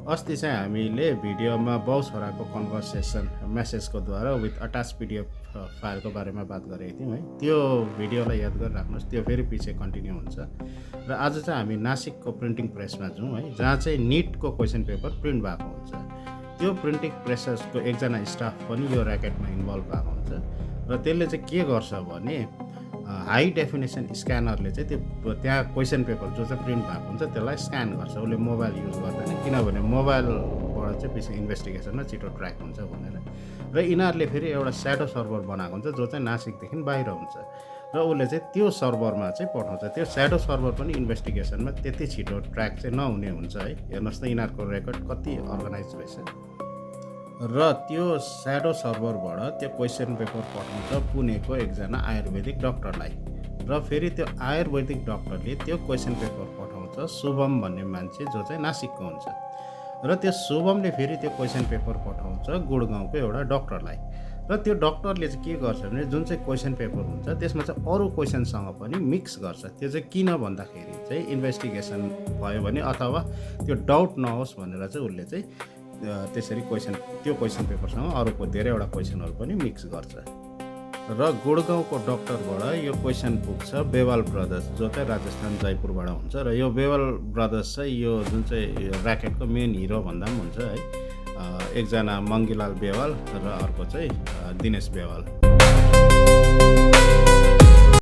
अस्ति चाहिँ हामीले भिडियोमा बाउ छोराको कन्भर्सेसन मेसेजको द्वारा विथ अट्याच पिडिएफ फाइलको बारेमा बात गरेको थियौँ है। त्यो भिडियोलाई याद गरिराख्नुहोस्, त्यो फेरि पछि कन्टिन्यू हुन्छ। र आज चाहिँ हामी नासिकको प्रिन्टिङ प्रेसमा जाउँ है, जहाँ चाहिँ निटको क्वेसन पेपर प्रिन्ट भएको हुन्छ। त्यो प्रिन्टिङ प्रेसको एकजना स्टाफ पनि यो ऱ्याकेटमा इन्भल्भ भएको हुन्छ र त्यसले चाहिँ के गर्छ भने हाई डेफिनेसन स्क्यानरले चाहिँ त्यो त्यहाँ क्वेसन पेपर जो चाहिँ प्रिन्ट भएको हुन्छ त्यसलाई स्क्यान गर्छ। उसले मोबाइल युज गर्दैन, किनभने मोबाइलबाट चाहिँ पछि इन्भेस्टिगेसनमा छिटो ट्र्याक हुन्छ भनेर। र यिनीहरूले फेरि एउटा स्याडो सर्भर बनाएको हुन्छ जो चाहिँ नासिकदेखि बाहिर हुन्छ र उसले चाहिँ त्यो सर्भरमा चाहिँ पठाउँछ। त्यो स्याडो सर्भर पनि इन्भेस्टिगेसनमा त्यति छिटो ट्र्याक चाहिँ नहुने हुन्छ है। हेर्नुहोस् त यिनीहरूको रेकर्ड कति अर्गनाइज रहेछ। र त्यो स्याडो सर्भरबाट त्यो क्वेसन पेपर पठाउँछ पुणेको एकजना आयुर्वेदिक डक्टरलाई। र फेरि त्यो आयुर्वेदिक डक्टरले त्यो क्वेसन पेपर पठाउँछ शुभम भन्ने मान्छे जो चाहिँ नासिकको हुन्छ। र त्यो शुभमले फेरि त्यो क्वेसन पेपर पठाउँछ गुडगाउँको एउटा डक्टरलाई। र त्यो डक्टरले चाहिँ के गर्छ भने जुन चाहिँ क्वेसन पेपर हुन्छ त्यसमा चाहिँ अरू क्वेसनसँग पनि मिक्स गर्छ। त्यो चाहिँ किन भन्दाखेरि चाहिँ इन्भेस्टिगेसन भयो भने अथवा त्यो डाउट नहोस् भनेर चाहिँ उसले चाहिँ त्यसरी त्यो क्वेसन पेपरसँग अरूको धेरैवटा क्वेसनहरू पनि मिक्स गर्छ। र गुडगाउँको डक्टरबाट यो क्वेसन पुग्छ बेवाल ब्रदर्स जो चाहिँ राजस्थान जयपुरबाट हुन्छ। र यो बेवाल ब्रदर्स चाहिँ यो जुन चाहिँ ऱ्याकेटको मेन हिरो भन्दा पनि हुन्छ है। एकजना मङ्गीलाल बेवाल र अर्को चाहिँ दिनेश बेवाल।